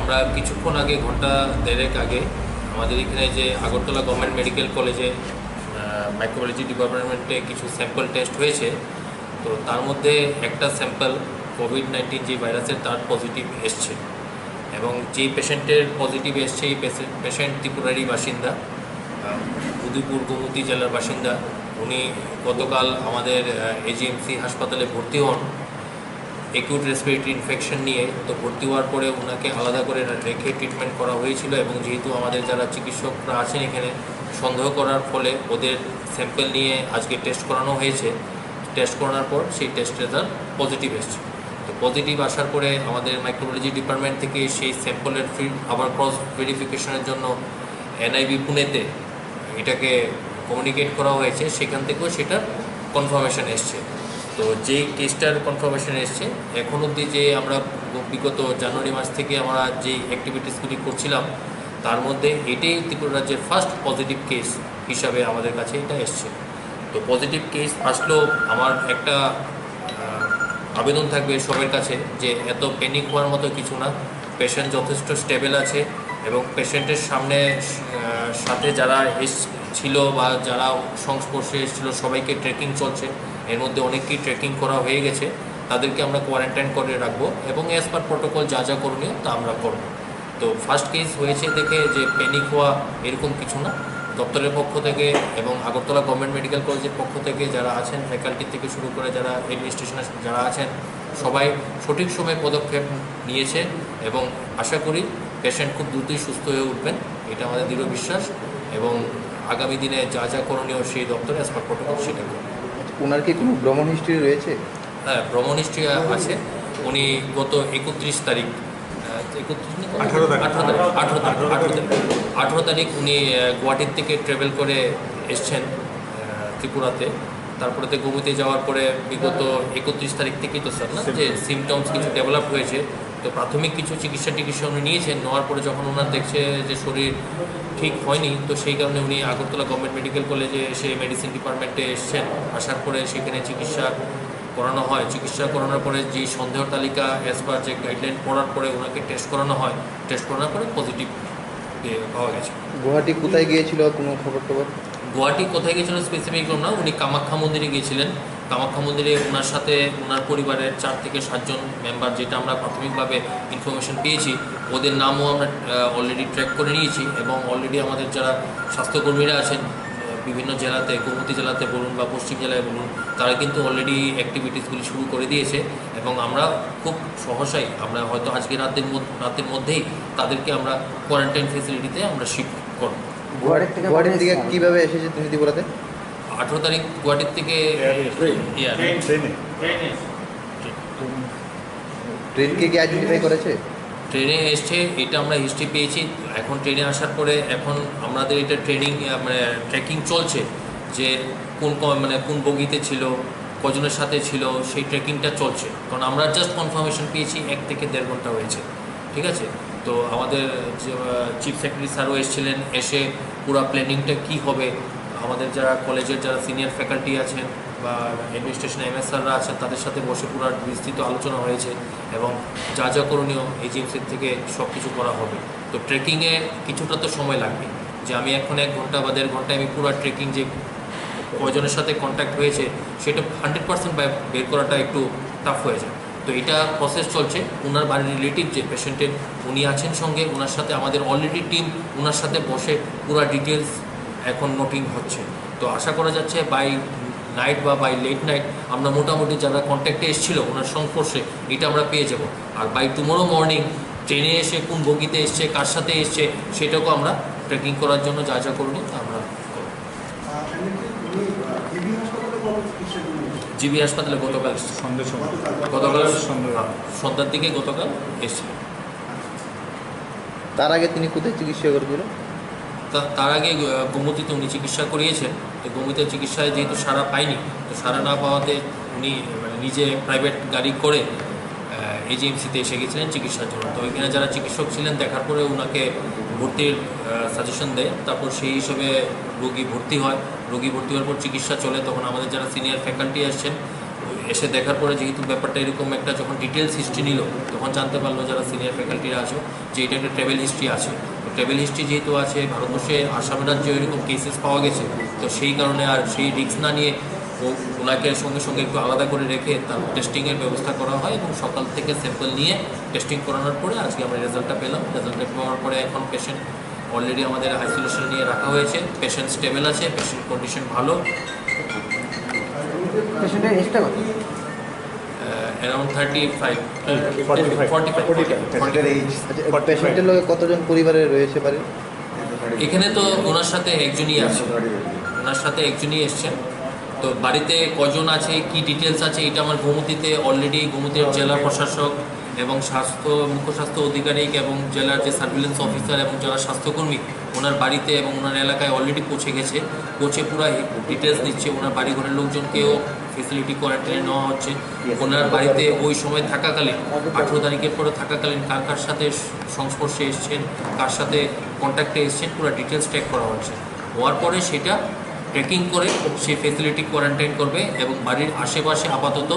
আমরা কিছুক্ষণ আগে ঘন্টা দেড়েক আগে আমাদের এখানে যে আগরতলা গভর্নমেন্ট মেডিকেল কলেজে মাইক্রোবায়োলজি ডিপার্টমেন্টে কিছু স্যাম্পল টেস্ট হয়েছে। তো তার মধ্যে একটা স্যাম্পল কোভিড-19 যে ভাইরাসের তার পজিটিভ এসছে এবং যেই পেশেন্টের পজিটিভ এসছে এই পেশেন্ট ত্রিপুরারই বাসিন্দা, উদয়পুর গোমতী জেলার বাসিন্দা। উনি গতকাল আমাদের এজিএমসি হাসপাতালে ভর্তি হন অ্যাকিউট রেসপিরেটরি ইনফেকশন নিয়ে। তো ভর্তি হওয়ার পরে ওনাকে আলাদা করে রেখে ট্রিটমেন্ট করা হয়েছিল এবং যেহেতু আমাদের যারা চিকিৎসকরা আছেন এখানে সন্দেহ করার ফলে ওদের স্যাম্পল নিয়ে আজকে টেস্ট করানো হয়েছে। টেস্ট করানোর পর সেই টেস্ট রেজাল্ট পজিটিভ এসছে। তো পজিটিভ আসার পরে আমাদের মাইক্রোবায়োলজি ডিপার্টমেন্ট থেকে সেই স্যাম্পলের আবার ক্রস ভেরিফিকেশনের জন্য এনআইভি পুনেতে এটাকে কমিউনিকেট করা হয়েছে, সেখান থেকেও সেটার কনফার্মেশন এসছে। তো যেই কেসটার কনফার্মেশন এসছে এখন অবধি যে আমরা বিগত জানুয়ারি মাস থেকে আমরা যেই অ্যাক্টিভিটিসগুলি করছিলাম তার মধ্যে এটাই ত্রিপুরা রাজ্যের ফার্স্ট পজিটিভ কেস হিসাবে আমাদের কাছে এটা এসছে। তো পজিটিভ কেস আসলেও আমার একটা আবেদন থাকবে সবার কাছে যে এত প্যানিক হওয়ার মতো কিছু না। পেশেন্ট যথেষ্ট স্টেবল আছে এবং পেশেন্টের সাথে যারা ছিল বা যারা সংস্পর্শে এসেছিলো সবাইকে ট্রেকিং চলছে। এর মধ্যে অনেককেই ট্রেকিং করা হয়ে গেছে, তাদেরকে আমরা কোয়ারেন্টাইন করে রাখবো এবং অ্যাজ পার প্রোটোকল যা যা করণীয় তা আমরা করব। তো ফার্স্ট কেস হয়েছে দেখে যে প্যানিক হওয়া এরকম কিছু না। দপ্তরের পক্ষ থেকে এবং আগরতলা গভর্নমেন্ট মেডিকেল কলেজের পক্ষ থেকে যারা আছেন, ফ্যাকাল্টি থেকে শুরু করে যারা অ্যাডমিনিস্ট্রেশনে যারা আছেন, সবাই সঠিক সময়ে পদক্ষেপ নিয়েছে এবং আশা করি পেশেন্ট খুব দ্রুতই সুস্থ হয়ে উঠবেন, এটা আমাদের দৃঢ় বিশ্বাস। এবং আগামী দিনে যা যা করণীয় সেই দপ্তরে অ্যাজ পার প্রোটোকল সেটা করবে। ওনার কি কোনো ভ্রমণ হিস্ট্রি রয়েছে? হ্যাঁ, ভ্রমণ হিস্ট্রি আছে। উনি গত 31 তারিখ 18 তারিখ উনি গুয়াহাটির থেকে ট্রাভেল করে এসছেন ত্রিপুরাতে। তারপরে গোমতী যাওয়ার পরে বিগত 31 তারিখ থেকেই তো স্যার না যে সিমটমস কিছু ডেভেলপ হয়েছে। তো প্রাথমিক কিছু চিকিৎসা উনি নিয়েছেন। নেওয়ার পরে যখন ওনার দেখছে যে শরীর ঠিক হয়নি, তো সেই কারণে উনি আগরতলা গভর্নমেন্ট মেডিকেল কলেজে এসে মেডিসিন ডিপার্টমেন্টে এসছেন। আসার পরে সেখানে চিকিৎসা করানো হয়। চিকিৎসা করানোর পরে যে সন্দেহ তালিকা অ্যাজ পার যে গাইডলাইন পড়ার পরে ওনাকে টেস্ট করানো হয়। টেস্ট করানোর পরে পজিটিভ পাওয়া গেছে। গুয়াহাটি কোথায় গিয়েছিল কোনো খবর টবর? গুয়াহাটি কোথায় গিয়েছিলেন স্পেসিফিক না, উনি কামাখ্যা মন্দিরে গিয়েছিলেন। কামাখ্যা মন্দিরে ওনার সাথে ওনার পরিবারের 4 থেকে 7 জন মেম্বার, যেটা আমরা প্রাথমিকভাবে ইনফরমেশন পেয়েছি, ওদের নামও আমরা অলরেডি ট্র্যাক করে নিয়েছি এবং অলরেডি আমাদের যারা স্বাস্থ্যকর্মীরা আছেন বিভিন্ন জেলাতে, গোমতী জেলাতে বলুন বা পশ্চিম জেলায় বলুন, তারা কিন্তু অলরেডি অ্যাক্টিভিটিসগুলি শুরু করে দিয়েছে এবং আমরা খুব সহসাই আমরা হয়তো আজকে রাতের মধ্যেই তাদেরকে আমরা কোয়ারেন্টাইন ফেসিলিটিতে আমরা শিফট করব। গুয়াহাটি থেকে কীভাবে এসেছে তুমি ত্রিপুরাতে? 18 তারিখ গুয়াহাটির থেকে ট্রেনকে কি আইডেন্টিফাই করেছে? ট্রেনে এসছে, এটা আমরা হিস্ট্রি পেয়েছি। এখন ট্রেনে আসার পরে এখন আমাদের এটা ট্রেকিং চলছে যে কোন বগিতে ছিল, কজনের সাথে ছিল, সেই ট্রেকিংটা চলছে। কারণ আমরা জাস্ট কনফার্মেশন পেয়েছি 1 থেকে 1.5 ঘন্টা হয়েছে, ঠিক আছে। তো আমাদের চিফ সেক্রেটারি স্যারও এসেছিলেন, এসে পুরো প্ল্যানিংটা কী হবে, আমাদের যারা কলেজের যারা সিনিয়র ফ্যাকাল্টি আছেন বা অ্যাডমিনিস্ট্রেশন এমএসআররা আছেন তাদের সাথে বসে পুরো বিস্তৃত আলোচনা হয়েছে এবং যা যা করণীয় এজিএমসির থেকে সব কিছু করা হবে। তো ট্রেকিংয়ে কিছুটা তো সময় লাগবে, যে আমি এখন 1 ঘন্টা বা 1.5 ঘন্টায় আমি পুরো ট্রেকিং যে কয়জনের সাথে কন্ট্যাক্ট হয়েছে সেটা 100% বের করাটা একটু টাফ হয়ে যায়। তো এটা প্রসেস চলছে। ওনার বাড়ির রিলেটিভ যে পেশেন্টের উনি আছেন সঙ্গে, ওনার সাথে আমাদের অলরেডি টিম ওনার সাথে বসে পুরো ডিটেলস এখন নোটিং হচ্ছে। তো আশা করা যাচ্ছে বাই নাইট বা বাই লেট নাইট আমরা মোটামুটি যারা কন্ট্যাক্টে এসেছিলো ওনার সংস্পর্শে এটা আমরা পেয়ে যাব। আর বাই টুমোরো মর্নিং ট্রেনে এসে কোন বগিতে এসছে, কার সাথে এসছে, সেটাকেও আমরা ট্রেকিং করার জন্য যা যা করুন আমরা করব। জিবি হাসপাতালে গতকাল সন্ধ্যার দিকে গতকাল এসেছিল। তার আগে তিনি কোথায় চিকিৎসা করেছিল? তার আগে গোমতীতে উনি চিকিৎসা করিয়েছেন। তো গোমতীতে চিকিৎসায় যেহেতু সাড়া পায়নি, তো সাড়া না পাওয়াতে উনি নিজে প্রাইভেট গাড়ি করে এজিএমসিতে এসে গেছিলেন চিকিৎসার জন্য। তো ওইখানে যারা চিকিৎসক ছিলেন দেখার পরে ওনাকে ভর্তির সাজেশন দেয়। তারপর সেই হিসেবে রোগী ভর্তি হয়। রোগী ভর্তি হওয়ার পর চিকিৎসা চলে। তখন আমাদের যারা সিনিয়র ফ্যাকাল্টি আসছেন এসে দেখার পরে যেহেতু ব্যাপারটা এরকম একটা যখন ডিটেলস হিস্ট্রি নিল তখন জানতে পারলো যারা সিনিয়র ফ্যাকাল্টিরা আছো যে এটা একটা ট্রাভেল হিস্ট্রি আছে। তো ট্রাভেল হিস্ট্রি যেহেতু আছে, ভারতবর্ষে আসাম রাজ্যে এরকম কেসেস পাওয়া গেছে, তো সেই কারণে আর সেই রিস্ক না নিয়ে ওনাকে সঙ্গে সঙ্গে একটু আলাদা করে রেখে তার টেস্টিংয়ের ব্যবস্থা করা হয় এবং সকাল থেকে স্যাম্পল নিয়ে টেস্টিং করানোর পরে আজকে আমরা রেজাল্টটা পেলাম। রেজাল্টটা পাওয়ার পরে এখন পেশেন্ট অলরেডি আমাদের আইসোলেশনে নিয়ে রাখা হয়েছে। পেশেন্ট স্টেবল আছে, পেশেন্ট কন্ডিশন ভালো। পেশেন্টের এজটা কত? অ্যারাউন্ড 35 পেশেন্টের এজ আচ্ছা, পেশেন্টের লোকে কতজন পরিবারে রয়েছে বাড়ির? এখানে তো ওনার সাথে একজনই আছে, ওনার সাথে একজনই এসছেন। তো বাড়িতে কজন আছে, কি ডিটেলস আছে, এটা আমার গোমতীতে অলরেডি গোমতীর জেলা প্রশাসক এবং মুখ্য স্বাস্থ্য আধিকারিক এবং জেলার যে সার্ভিলেন্স অফিসার এবং যারা স্বাস্থ্যকর্মী ওনার বাড়িতে এবং ওনার এলাকায় অলরেডি পৌঁছে গেছে। পৌঁছে পুরো ডিটেলস দিচ্ছে। ওনার বাড়ি ঘরের লোকজনকেও ফেসিলিটি কোয়ারেন্টাইনে নেওয়া হচ্ছে। ওনার বাড়িতে ওই সময় থাকাকালীন 18 তারিখের পরে থাকাকালীন কার কার সাথে সংস্পর্শে এসছেন, কার সাথে কন্ট্যাক্টে এসছেন, পুরো ডিটেলস ট্র্যাক করা হচ্ছে। হওয়ার পরে সেটা ট্রেকিং করে সে ফেসিলিটি কোয়ারেন্টাইন করবে এবং বাড়ির আশেপাশে আপাতত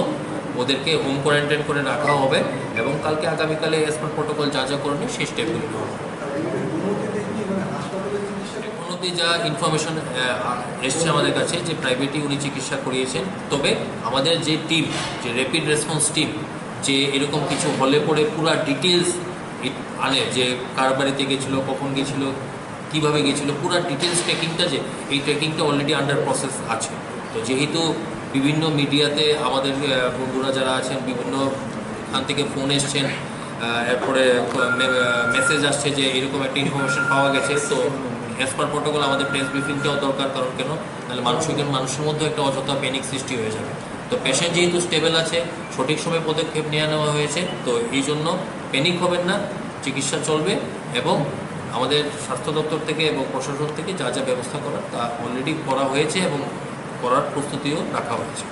ওদেরকে হোম কোয়ারেন্টাইন করে রাখা হবে এবং কালকে আগামীকালে অ্যাজ পার প্রোটোকল যা যা করবে সেই স্টেপগুলো নেওয়া হবে। এখন অবধি যা ইনফরমেশন এসছে আমাদের কাছে যে প্রাইভেটই উনি চিকিৎসা করিয়েছেন। তবে আমাদের যে টিম, যে র্যাপিড রেসপন্স টিম, যে এরকম কিছু হলে পরে পুরো ডিটেলস আনে, যে কার বাড়িতে গেছিলো, কখন গেছিলো, কীভাবে গেছিলো, পুরো ডিটেলস ট্রেকিংটা, যে এই ট্রেকিংটা অলরেডি আন্ডার প্রসেস আছে। তো যেহেতু বিভিন্ন মিডিয়াতে আমাদের বন্ধুরা যারা আছেন বিভিন্ন এখান থেকে ফোন এসছেন, এরপরে মেসেজ আসছে যে এরকম একটা ইনফরমেশন পাওয়া গেছে, তো অ্যাজ পার প্রোটোকল আমাদের প্রেস ব্রিফিংটাও দরকার। কারণ কেন, তাহলে মানুষের মধ্যে একটা অযথা প্যানিক সৃষ্টি হয়ে যাবে। তো পেশেন্ট যেহেতু স্টেবল আছে, সঠিক সময়ে পদক্ষেপ নেওয়া হয়েছে, তো এই জন্য প্যানিক হবেন না, চিকিৎসা চলবে এবং আমাদের স্বাস্থ্য দপ্তর থেকে এবং প্রশাসন থেকে যা যা ব্যবস্থা করার তা অলরেডি করা হয়েছে এবং করার প্রস্তুতিও রাখা হয়েছে।